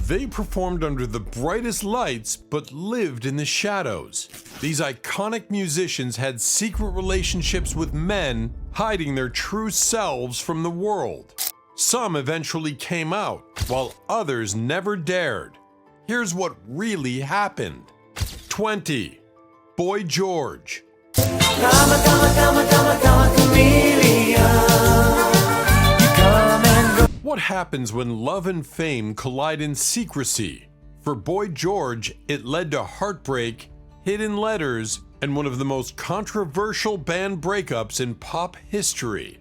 They performed under the brightest lights but lived in the shadows. These iconic musicians had secret relationships with men, hiding their true selves from the world. Some eventually came out, while others never dared. Here's what really happened. 20. Boy George. What happens when love and fame collide in secrecy? For Boy George, it led to heartbreak, hidden letters, and one of the most controversial band breakups in pop history.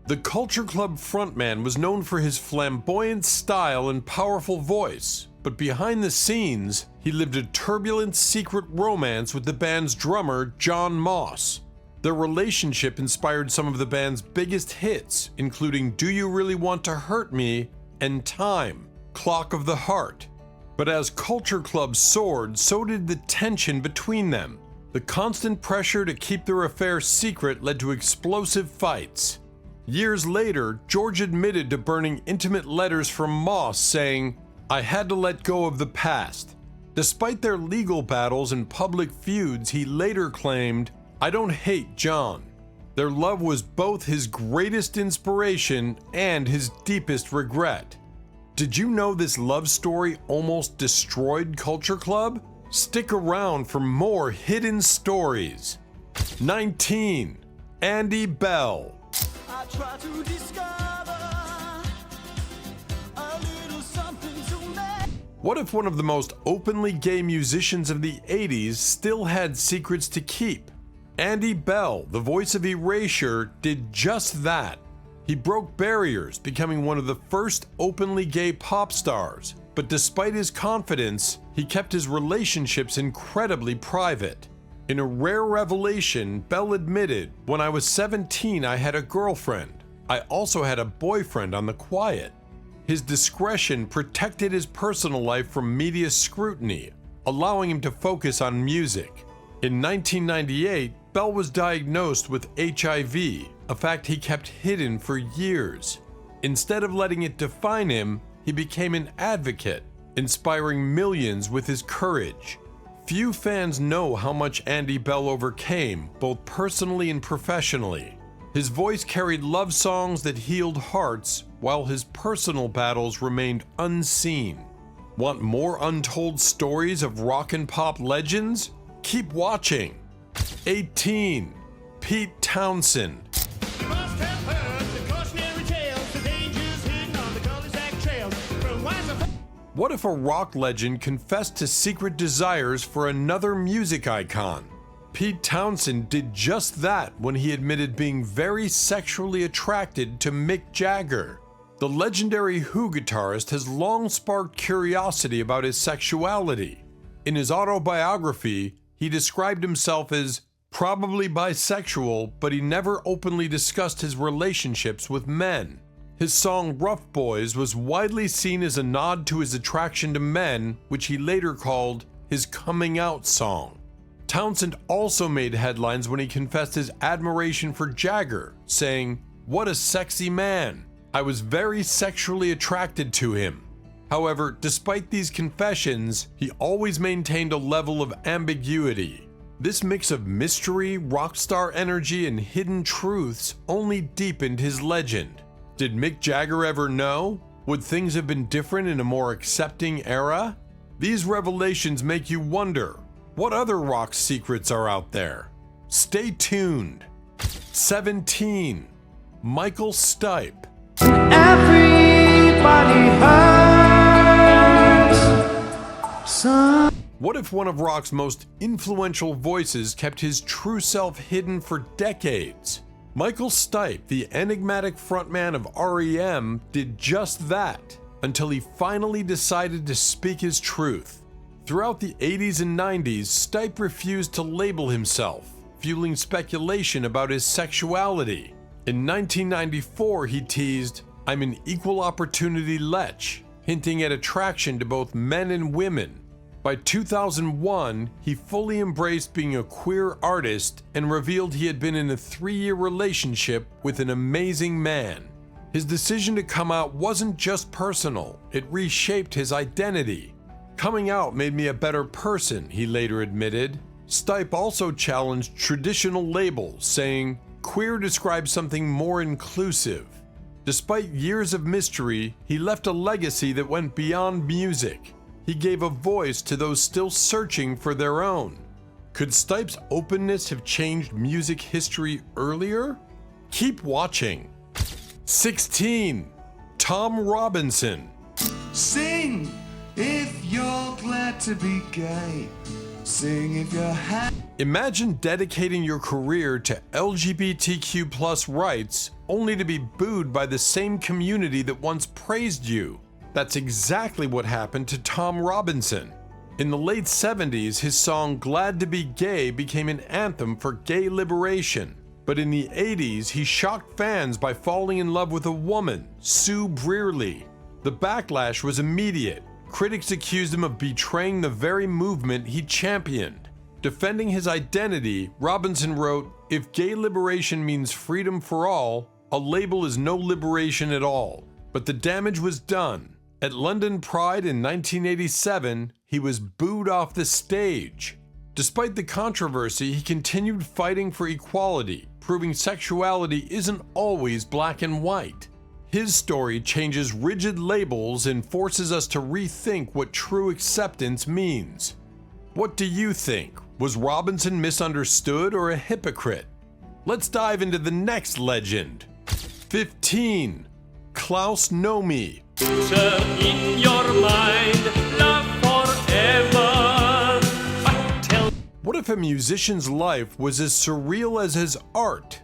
The Culture Club frontman was known for his flamboyant style and powerful voice, but behind the scenes, he lived a turbulent secret romance with the band's drummer, John Moss. Their relationship inspired some of the band's biggest hits, including Do You Really Want to Hurt Me and Time, Clock of the Heart. But as Culture Club soared, so did the tension between them. The constant pressure to keep their affair secret led to explosive fights. Years later, George admitted to burning intimate letters from Moss saying, "I had to let go of the past." Despite their legal battles and public feuds, he later claimed, "I don't hate John." Their love was both his greatest inspiration and his deepest regret. Did you know this love story almost destroyed Culture Club? Stick around for more hidden stories. 19. Andy Bell. I try to discover a little something to make. What if one of the most openly gay musicians of the 80s still had secrets to keep? Andy Bell, the voice of Erasure, did just that. He broke barriers, becoming one of the first openly gay pop stars. But despite his confidence, he kept his relationships incredibly private. In a rare revelation, Bell admitted, "When I was 17, I had a girlfriend. I also had a boyfriend on the quiet." His discretion protected his personal life from media scrutiny, allowing him to focus on music. In 1998, Bell was diagnosed with HIV, a fact he kept hidden for years. Instead of letting it define him, he became an advocate, inspiring millions with his courage. Few fans know how much Andy Bell overcame, both personally and professionally. His voice carried love songs that healed hearts, while his personal battles remained unseen. Want more untold stories of rock and pop legends? Keep watching. 18. Pete Townshend. What if a rock legend confessed to secret desires for another music icon? Pete Townshend did just that when he admitted being very sexually attracted to Mick Jagger. The legendary Who guitarist has long sparked curiosity about his sexuality. In his autobiography, he described himself as probably bisexual, but he never openly discussed his relationships with men. His song Rough Boys was widely seen as a nod to his attraction to men, which he later called his coming out song. Townshend also made headlines when he confessed his admiration for Jagger, saying, "What a sexy man. I was very sexually attracted to him." However, despite these confessions, he always maintained a level of ambiguity. This mix of mystery, rock star energy, and hidden truths only deepened his legend. Did Mick Jagger ever know? Would things have been different in a more accepting era? These revelations make you wonder, what other rock secrets are out there? Stay tuned. 17. Michael Stipe. Everybody hurts some. What if one of rock's most influential voices kept his true self hidden for decades? Michael Stipe, the enigmatic frontman of REM, did just that until he finally decided to speak his truth. Throughout the 80s and 90s, Stipe refused to label himself, fueling speculation about his sexuality. In 1994, he teased, "I'm an equal opportunity lech," hinting at attraction to both men and women. By 2001, he fully embraced being a queer artist and revealed he had been in a 3-year relationship with an amazing man. His decision to come out wasn't just personal, it reshaped his identity. "Coming out made me a better person," he later admitted. Stipe also challenged traditional labels, saying, "Queer describes something more inclusive." Despite years of mystery, he left a legacy that went beyond music. He gave a voice to those still searching for their own. Could Stipe's openness have changed music history earlier? Keep watching. 16. Tom Robinson. Sing if you're glad to be gay. Sing if you're happy. Imagine dedicating your career to LGBTQ+ rights only to be booed by the same community that once praised you. That's exactly what happened to Tom Robinson. In the late 70s, his song "Glad to Be Gay" became an anthem for gay liberation. But in the 80s, he shocked fans by falling in love with a woman, Sue Brearley. The backlash was immediate. Critics accused him of betraying the very movement he championed. Defending his identity, Robinson wrote, "If gay liberation means freedom for all, a label is no liberation at all." But the damage was done. At London Pride in 1987, he was booed off the stage. Despite the controversy, he continued fighting for equality, proving sexuality isn't always black and white. His story changes rigid labels and forces us to rethink what true acceptance means. What do you think? Was Robinson misunderstood or a hypocrite? Let's dive into the next legend. 15. Klaus Nomi. In your mind, love forever. What if a musician's life was as surreal as his art?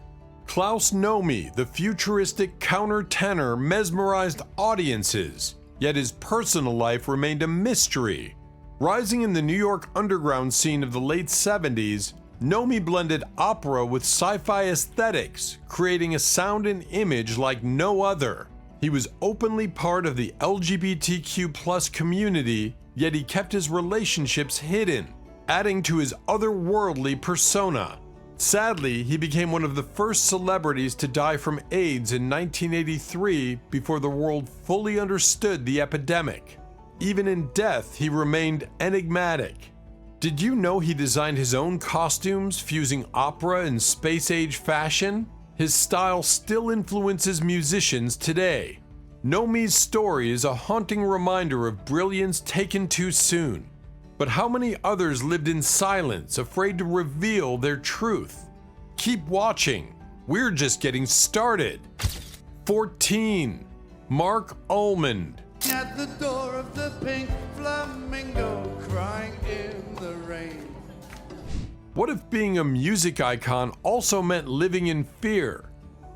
Klaus Nomi, the futuristic countertenor, mesmerized audiences, yet his personal life remained a mystery. Rising in the New York underground scene of the late 70s, Nomi blended opera with sci-fi aesthetics, creating a sound and image like no other. He was openly part of the LGBTQ+ community, yet he kept his relationships hidden, adding to his otherworldly persona. Sadly, he became one of the first celebrities to die from AIDS in 1983 before the world fully understood the epidemic. Even in death, he remained enigmatic. Did you know he designed his own costumes, fusing opera and space-age fashion? His style still influences musicians today. Nomi's story is a haunting reminder of brilliance taken too soon. But how many others lived in silence, afraid to reveal their truth? Keep watching. We're just getting started. 14. Mark Almond. At the door of the pink flamingo, crying in the rain. What if being a music icon also meant living in fear?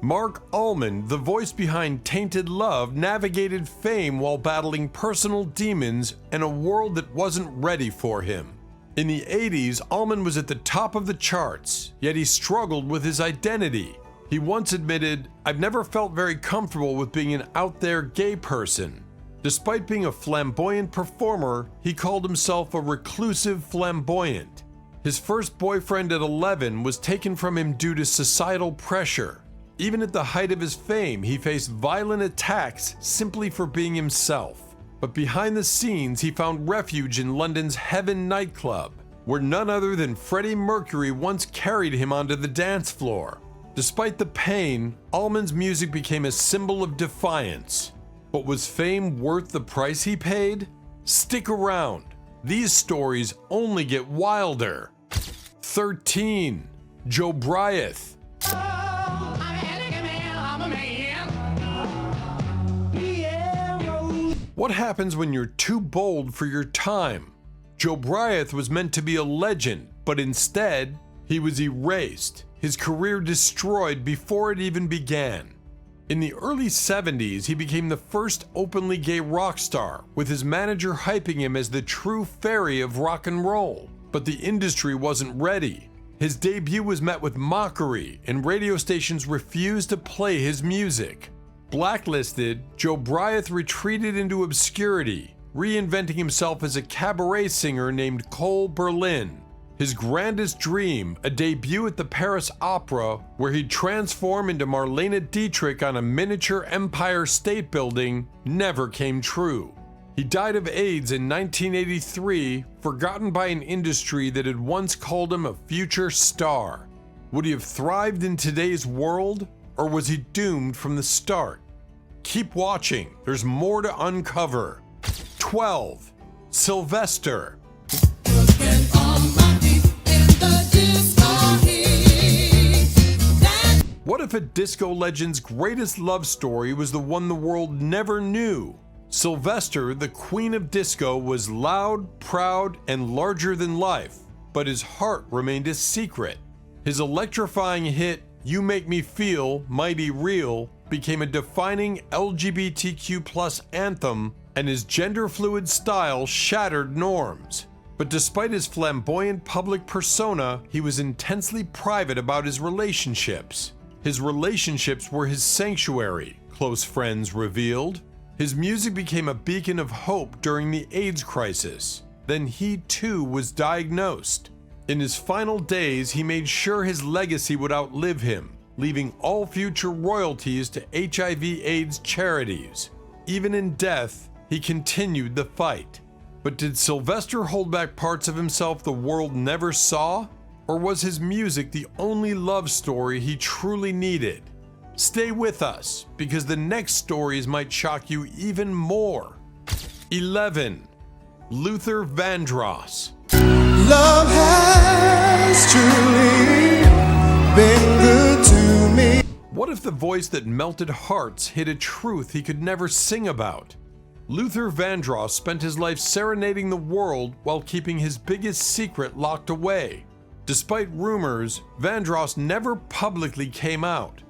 Mark Almond, the voice behind Tainted Love, navigated fame while battling personal demons and a world that wasn't ready for him. In the 80s, Almond was at the top of the charts, yet he struggled with his identity. He once admitted, "I've never felt very comfortable with being an out-there gay person." Despite being a flamboyant performer, he called himself a reclusive flamboyant. His first boyfriend at 11 was taken from him due to societal pressure. Even at the height of his fame, he faced violent attacks simply for being himself. But behind the scenes, he found refuge in London's Heaven nightclub, where none other than Freddie Mercury once carried him onto the dance floor. Despite the pain, Almond's music became a symbol of defiance. But was fame worth the price he paid? Stick around. These stories only get wilder. 13. Joe Bryant. What happens when you're too bold for your time? Joe Bryant was meant to be a legend, but instead, he was erased, his career destroyed before it even began. In the early 70s, he became the first openly gay rock star, with his manager hyping him as the true fairy of rock and roll. But the industry wasn't ready. His debut was met with mockery, and radio stations refused to play his music. Blacklisted, Joe Bryant retreated into obscurity, reinventing himself as a cabaret singer named Cole Berlin. His grandest dream, a debut at the Paris Opera, where he'd transform into Marlene Dietrich on a miniature Empire State Building, never came true. He died of AIDS in 1983, forgotten by an industry that had once called him a future star. Would he have thrived in today's world, or was he doomed from the start? Keep watching, there's more to uncover. 12. Sylvester. What if a disco legend's greatest love story was the one the world never knew? Sylvester, the queen of disco, was loud, proud, and larger than life, but his heart remained a secret. His electrifying hit, You Make Me Feel Mighty Real, became a defining LGBTQ+ anthem, and his gender-fluid style shattered norms. But despite his flamboyant public persona, he was intensely private about his relationships. His relationships were his sanctuary, close friends revealed. His music became a beacon of hope during the AIDS crisis. Then he too was diagnosed. In his final days, he made sure his legacy would outlive him, leaving all future royalties to HIV/AIDS charities. Even in death, he continued the fight. But did Sylvester hold back parts of himself the world never saw? Or was his music the only love story he truly needed? Stay with us, because the next stories might shock you even more. 11. Luther Vandross. Love has truly been good to me. What if the voice that melted hearts hid a truth he could never sing about? Luther Vandross spent his life serenading the world while keeping his biggest secret locked away. Despite rumors, Vandross never publicly came out.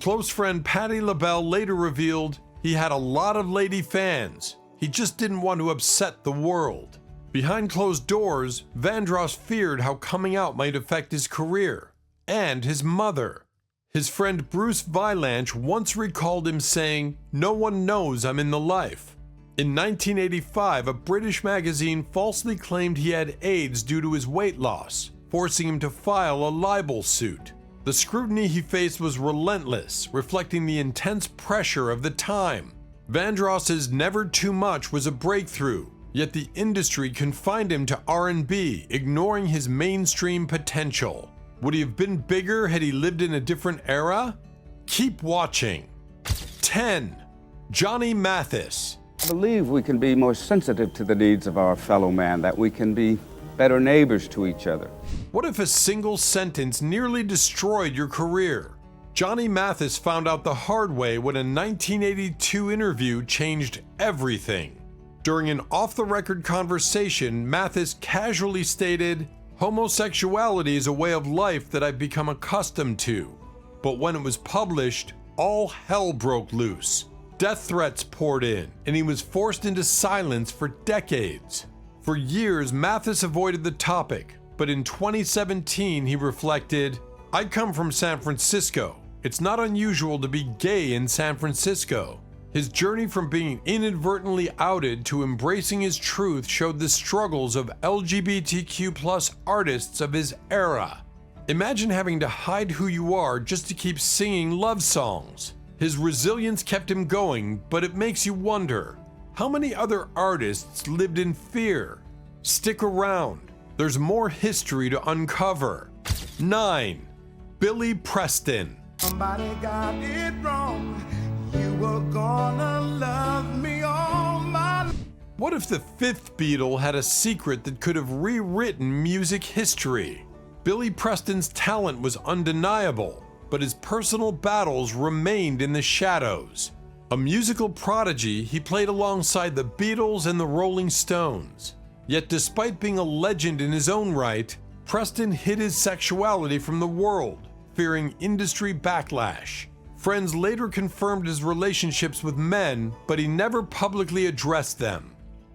Close friend Patti LaBelle later revealed he had a lot of lady fans. He just didn't want to upset the world. Behind closed doors, Vandross feared how coming out might affect his career and his mother. His friend Bruce Vilanch once recalled him saying, "No one knows I'm in the life." In 1985, a British magazine falsely claimed he had AIDS due to his weight loss, forcing him to file a libel suit. The scrutiny he faced was relentless, reflecting the intense pressure of the time. Vandross's Never Too Much was a breakthrough, yet the industry confined him to R&B, ignoring his mainstream potential. Would he have been bigger had he lived in a different era? Keep watching. 10. Johnny Mathis. I believe we can be more sensitive to the needs of our fellow man, that we can be better neighbors to each other. What if a single sentence nearly destroyed your career? Johnny Mathis found out the hard way when a 1982 interview changed everything. During an off-the-record conversation, Mathis casually stated, "Homosexuality is a way of life that I've become accustomed to." But when it was published, all hell broke loose. Death threats poured in, and he was forced into silence for decades. For years, Mathis avoided the topic, but in 2017 he reflected, "I come from San Francisco. It's not unusual to be gay in San Francisco." His journey from being inadvertently outed to embracing his truth showed the struggles of LGBTQ+ artists of his era. Imagine having to hide who you are just to keep singing love songs. His resilience kept him going, but it makes you wonder, how many other artists lived in fear? Stick around. There's more history to uncover. 9. Billy Preston. Somebody got it wrong. You were gonna love me all my life. What if the fifth Beatle had a secret that could have rewritten music history? Billy Preston's talent was undeniable, but his personal battles remained in the shadows. A musical prodigy, he played alongside the Beatles and the Rolling Stones. Yet despite being a legend in his own right, Preston hid his sexuality from the world, fearing industry backlash. Friends later confirmed his relationships with men, but he never publicly addressed them.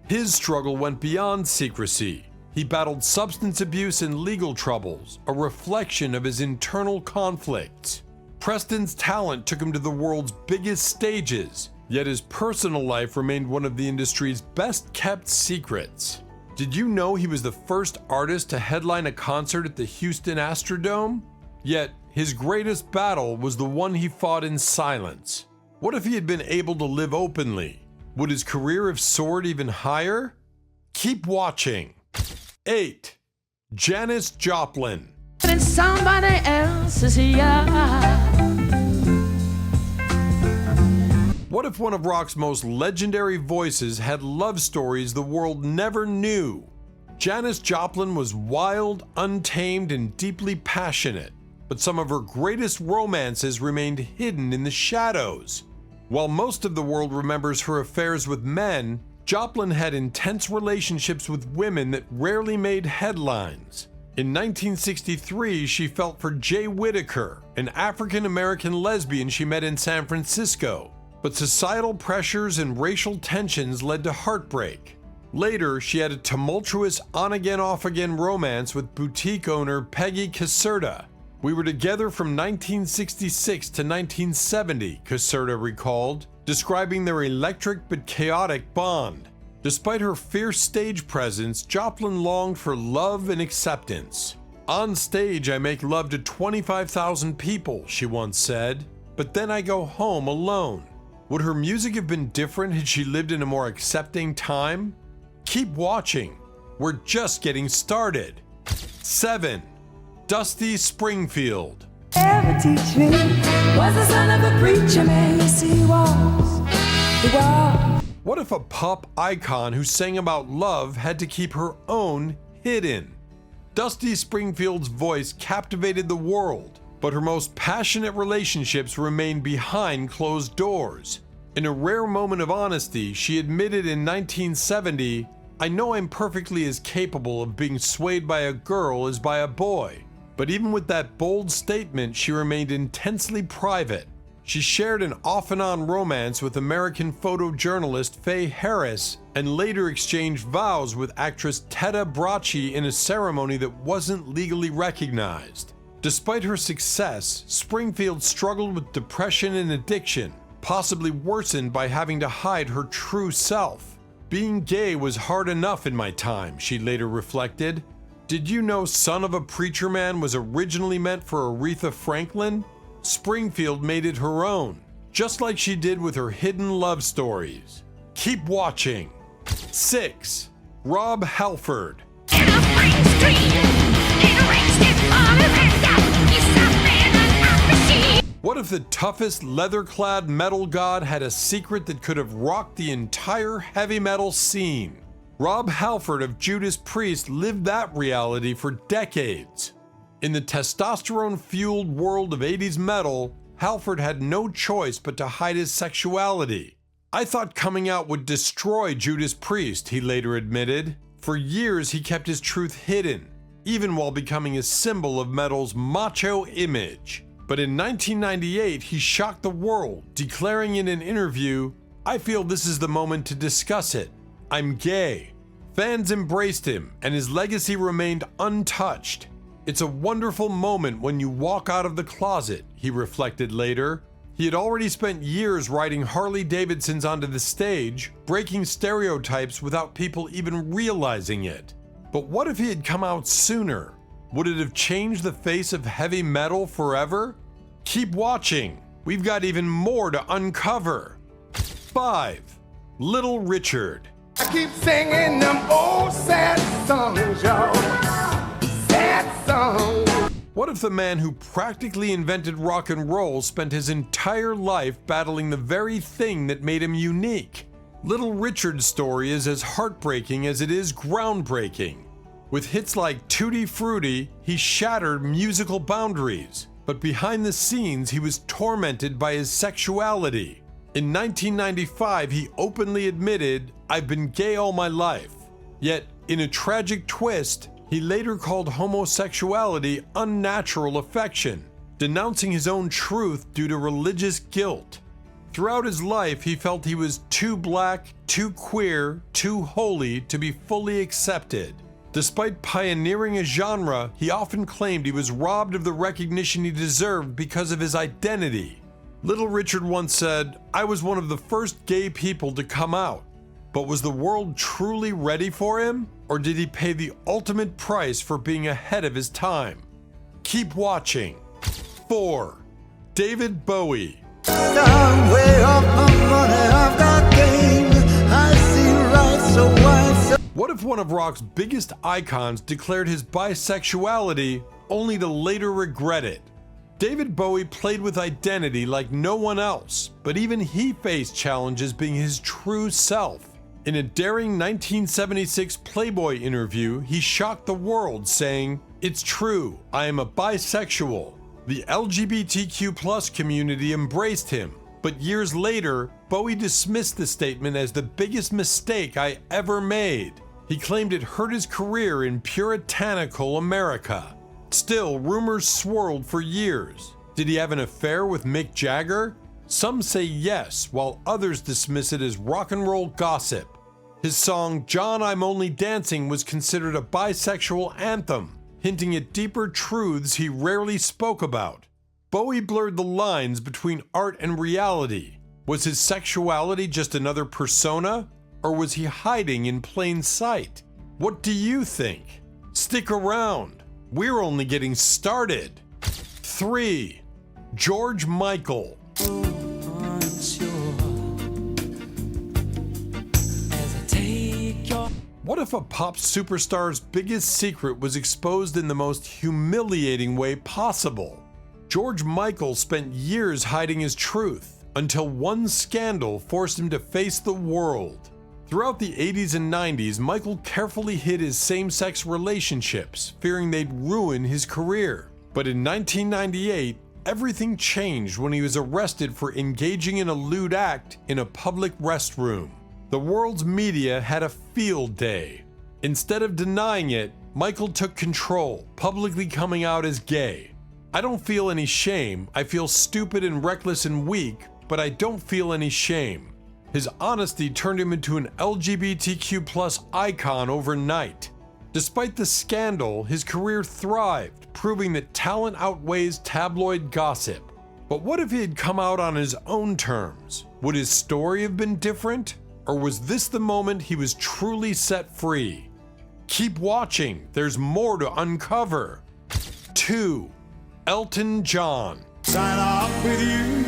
His struggle went beyond secrecy. He battled substance abuse and legal troubles, a reflection of his internal conflicts. Preston's talent took him to the world's biggest stages, yet his personal life remained one of the industry's best-kept secrets. Did you know he was the first artist to headline a concert at the Houston Astrodome? Yet, his greatest battle was the one he fought in silence. What if he had been able to live openly? Would his career have soared even higher? Keep watching. 8. Janis Joplin. In somebody else's yard. What if one of rock's most legendary voices had love stories the world never knew? Janis Joplin was wild, untamed, and deeply passionate, but some of her greatest romances remained hidden in the shadows. While most of the world remembers her affairs with men, Joplin had intense relationships with women that rarely made headlines. In 1963, she felt for Jay Whittaker, an African-American lesbian she met in San Francisco, but societal pressures and racial tensions led to heartbreak. Later, she had a tumultuous on-again, off-again romance with boutique owner Peggy Caserta. "We were together from 1966 to 1970, Caserta recalled, describing their electric but chaotic bond. Despite her fierce stage presence, Joplin longed for love and acceptance. "On stage, I make love to 25,000 people, she once said, but then I go home alone." Would her music have been different had she lived in a more accepting time? Keep watching. We're just getting started. 7. Dusty Springfield. Ever teach me was the son of a preacher man. You see, he was. What if a pop icon who sang about love had to keep her own hidden? Dusty Springfield's voice captivated the world, but her most passionate relationships remained behind closed doors. In a rare moment of honesty, she admitted in 1970, "I know I'm perfectly as capable of being swayed by a girl as by a boy." But even with that bold statement, she remained intensely private. She shared an off-and-on romance with American photojournalist Faye Harris and later exchanged vows with actress Tetta Bracci in a ceremony that wasn't legally recognized. Despite her success, Springfield struggled with depression and addiction, possibly worsened by having to hide her true self. "Being gay was hard enough in my time," she later reflected. Did you know "Son of a Preacher Man" was originally meant for Aretha Franklin? Springfield made it her own, just like she did with her hidden love stories. Keep watching. 6. Rob Halford. What if the toughest leather-clad metal god had a secret that could have rocked the entire heavy metal scene? Rob Halford of Judas Priest lived that reality for decades. In the testosterone-fueled world of 80s metal, Halford had no choice but to hide his sexuality. "I thought coming out would destroy Judas Priest," he later admitted. For years, he kept his truth hidden, even while becoming a symbol of metal's macho image. But in 1998, he shocked the world, declaring in an interview, "I feel this is the moment to discuss it. I'm gay." Fans embraced him, and his legacy remained untouched. "It's a wonderful moment when you walk out of the closet," he reflected later. He had already spent years riding Harley Davidsons onto the stage, breaking stereotypes without people even realizing it. But what if he had come out sooner? Would it have changed the face of heavy metal forever? Keep watching. We've got even more to uncover. 5. Little Richard. I keep singing them old sad songs, y'all. Sad songs. What if the man who practically invented rock and roll spent his entire life battling the very thing that made him unique? Little Richard's story is as heartbreaking as it is groundbreaking. With hits like Tutti Frutti, he shattered musical boundaries, but behind the scenes he was tormented by his sexuality. In 1995, he openly admitted, "I've been gay all my life." Yet, in a tragic twist, he later called homosexuality unnatural affection, denouncing his own truth due to religious guilt. Throughout his life, he felt he was too black, too queer, too holy to be fully accepted. Despite pioneering a genre, he often claimed he was robbed of the recognition he deserved because of his identity. Little Richard once said, "I was one of the first gay people to come out." But was the world truly ready for him? Or did he pay the ultimate price for being ahead of his time? Keep watching. 4. David Bowie. What if one of rock's biggest icons declared his bisexuality only to later regret it? David Bowie played with identity like no one else, but even he faced challenges being his true self. In a daring 1976 Playboy interview, he shocked the world saying, "It's true, I am a bisexual." The LGBTQ+ community embraced him, but years later, Bowie dismissed the statement as the biggest mistake I ever made. He claimed it hurt his career in puritanical America. Still, rumors swirled for years. Did he have an affair with Mick Jagger? Some say yes, while others dismiss it as rock and roll gossip. His song "John, I'm Only Dancing" was considered a bisexual anthem, hinting at deeper truths he rarely spoke about. Bowie blurred the lines between art and reality. Was his sexuality just another persona, or was he hiding in plain sight? What do you think? Stick around. We're only getting started. 3. George Michael. What if a pop superstar's biggest secret was exposed in the most humiliating way possible? George Michael spent years hiding his truth until one scandal forced him to face the world. Throughout the 80s and 90s, Michael carefully hid his same-sex relationships, fearing they'd ruin his career. But in 1998, everything changed when he was arrested for engaging in a lewd act in a public restroom. The world's media had a field day. Instead of denying it, Michael took control, publicly coming out as gay. "I don't feel any shame. I feel stupid and reckless and weak, but I don't feel any shame." His honesty turned him into an LGBTQ+ icon overnight. Despite the scandal, his career thrived, proving that talent outweighs tabloid gossip. But what if he had come out on his own terms? Would his story have been different? Or was this the moment he was truly set free? Keep watching, there's more to uncover. 2. Elton John. Sign off with you.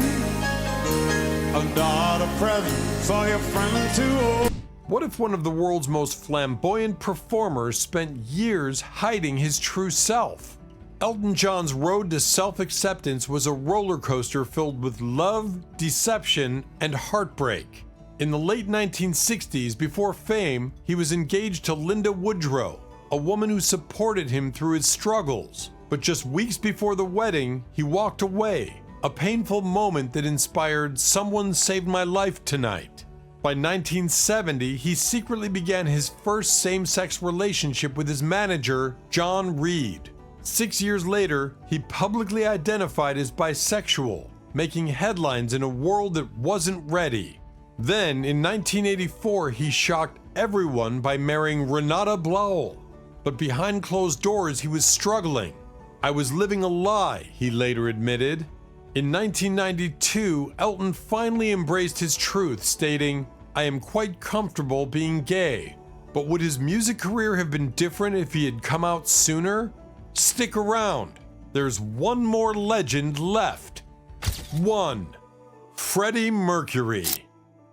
A daughter present for your friend too. What if one of the world's most flamboyant performers spent years hiding his true self? Elton John's road to self-acceptance was a roller coaster filled with love, deception, and heartbreak. In the late 1960s, before fame, he was engaged to Linda Woodrow, a woman who supported him through his struggles. But just weeks before the wedding, he walked away, a painful moment that inspired "Someone Saved My Life Tonight." By 1970, he secretly began his first same-sex relationship with his manager, John Reed. 6 years later, he publicly identified as bisexual, making headlines in a world that wasn't ready. Then, in 1984, he shocked everyone by marrying Renata Blauel. But behind closed doors, he was struggling. "I was living a lie," he later admitted. In 1992, Elton finally embraced his truth, stating, "I am quite comfortable being gay." But would his music career have been different if he had come out sooner? Stick around. There's one more legend left. 1. Freddie Mercury.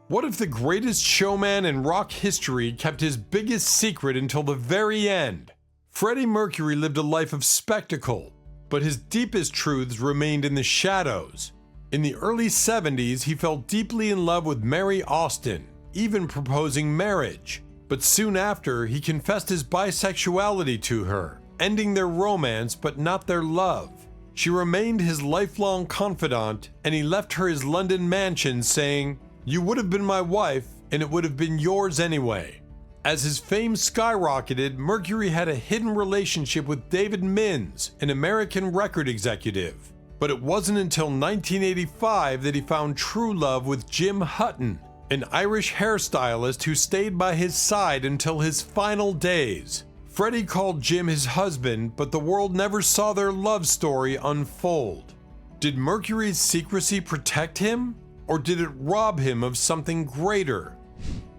What if the greatest showman in rock history kept his biggest secret until the very end? Freddie Mercury lived a life of spectacle, but his deepest truths remained in the shadows. In the early 70s, he fell deeply in love with Mary Austin, even proposing marriage. But soon after, he confessed his bisexuality to her, ending their romance but not their love. She remained his lifelong confidant, and he left her his London mansion saying, "You would have been my wife, and it would have been yours anyway." As his fame skyrocketed, Mercury had a hidden relationship with David Minns, an American record executive. But it wasn't until 1985 that he found true love with Jim Hutton, an Irish hairstylist who stayed by his side until his final days. Freddie called Jim his husband, but the world never saw their love story unfold. Did Mercury's secrecy protect him? Or did it rob him of something greater?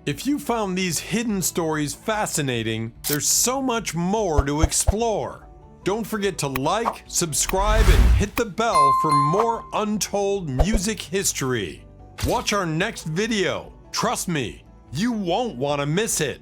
If you found these hidden stories fascinating, there's so much more to explore. Don't forget to like, subscribe, and hit the bell for more untold music history. Watch our next video. Trust me, you won't want to miss it.